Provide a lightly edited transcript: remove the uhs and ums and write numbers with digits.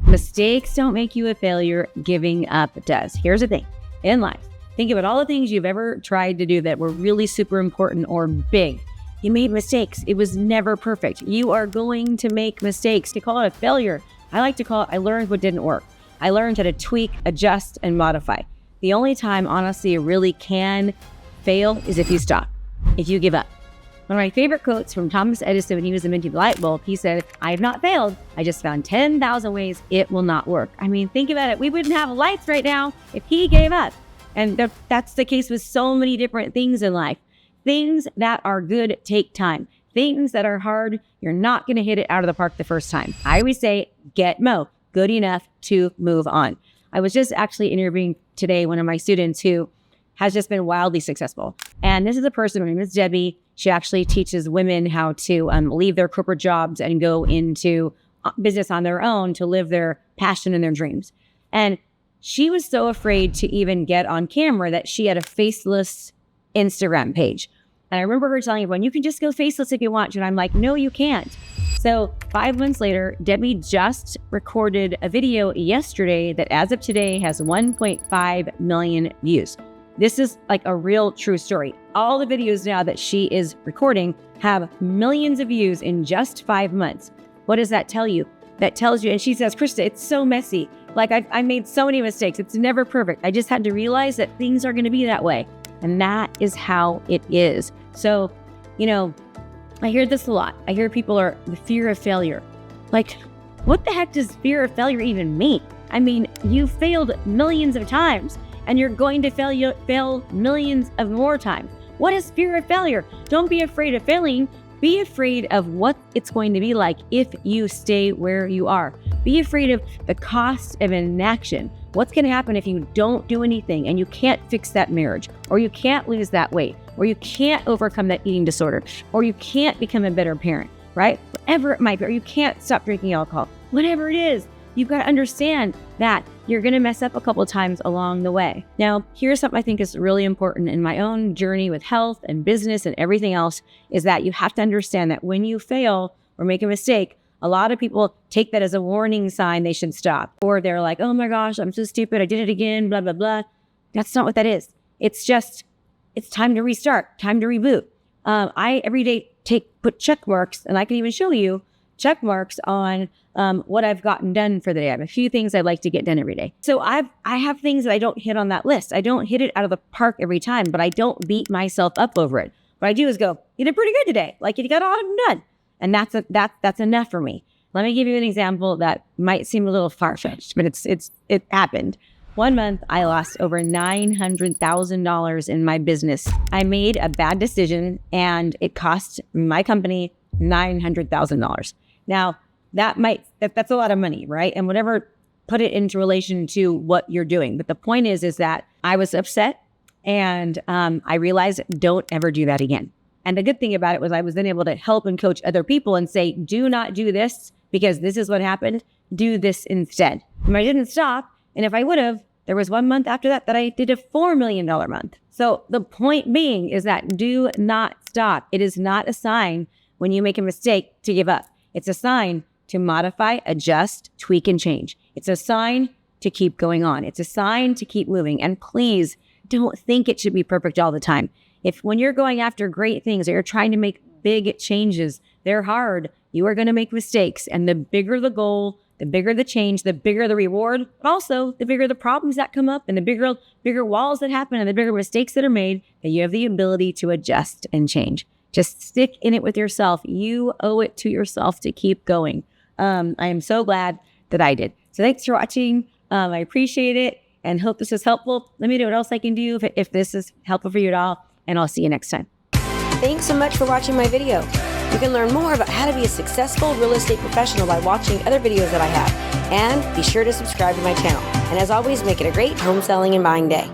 Mistakes don't make you a failure. Giving up does. Here's the thing. In life, think about all the things you've ever tried to do that were really super important or big. You made mistakes. It was never perfect. You are going to make mistakes. To call it a failure, I like to call it, I learned what didn't work. I learned how to tweak, adjust, and modify. The only time, honestly, you really can fail is if you stop, if you give up. One of my favorite quotes from Thomas Edison when he was inventing the light bulb, he said, "I have not failed. I just found 10,000 ways it will not work." I mean, think about it. We wouldn't have lights right now if he gave up. And that's the case with so many different things in life. Things that are good take time. Things that are hard, you're not going to hit it out of the park the first time. I always say, get Mo, good enough to move on. I was just actually interviewing today one of my students who has just been wildly successful. And this is a person, her name is Debbie. She actually teaches women how to leave their corporate jobs and go into business on their own to live their passion and their dreams. And she was so afraid to even get on camera that she had a faceless Instagram page. And I remember her telling everyone, you can just go faceless if you want to. And I'm like, no, you can't. So 5 months later, Debbie just recorded a video yesterday that as of today has 1.5 million views. This is like a real true story. All the videos now that she is recording have millions of views in just 5 months. What does that tell you? That tells you, and she says, Krista, it's so messy. Like I made so many mistakes. It's never perfect. I just had to realize that things are going to be that way. And that is how it is. So, I hear this a lot. I hear people are the fear of failure. Like, what the heck does fear of failure even mean? I mean, you failed millions of times and you're going to fail millions of more times. What is fear of failure? Don't be afraid of failing. Be afraid of what it's going to be like if you stay where you are. Be afraid of the cost of inaction. What's going to happen if you don't do anything and you can't fix that marriage, or you can't lose that weight, or you can't overcome that eating disorder, or you can't become a better parent, right? Whatever it might be, or you can't stop drinking alcohol, whatever it is, you've got to understand that you're going to mess up a couple of times along the way. Now, here's something I think is really important in my own journey with health and business and everything else, is that you have to understand that when you fail or make a mistake, a lot of people take that as a warning sign they should stop. Or they're like, oh my gosh, I'm so stupid. I did it again, blah, blah, blah. That's not what that is. It's just, it's time to restart, time to reboot. I every day put check marks, and I can even show you check marks on what I've gotten done for the day. I have a few things I'd like to get done every day. So I have things that I don't hit on that list. I don't hit it out of the park every time, but I don't beat myself up over it. What I do is go, you did pretty good today. Like you got all of them done. And that's enough for me. Let me give you an example that might seem a little far-fetched, but it happened. 1 month, I lost over $900,000 in my business. I made a bad decision and it cost my company $900,000. Now, that's a lot of money, right? And whatever, put it into relation to what you're doing. But the point is that I was upset and I realized don't ever do that again. And the good thing about it was I was then able to help and coach other people and say, do not do this because this is what happened. Do this instead. And I didn't stop. And if I would have, there was 1 month after that I did a $4 million month. So the point being is that do not stop. It is not a sign when you make a mistake to give up. It's a sign to modify, adjust, tweak, and change. It's a sign to keep going on. It's a sign to keep moving. And please don't think it should be perfect all the time. If when you're going after great things or you're trying to make big changes, they're hard. You are going to make mistakes. And the bigger the goal, the bigger the change, the bigger the reward, but also the bigger the problems that come up and the bigger walls that happen and the bigger mistakes that are made, that you have the ability to adjust and change. Just stick in it with yourself. You owe it to yourself to keep going. I am so glad that I did. So thanks for watching. I appreciate it and hope this was helpful. Let me know what else I can do if this is helpful for you at all. And I'll see you next time. Thanks so much for watching my video. You can learn more about how to be a successful real estate professional by watching other videos that I have. And be sure to subscribe to my channel. And as always, make it a great home selling and buying day.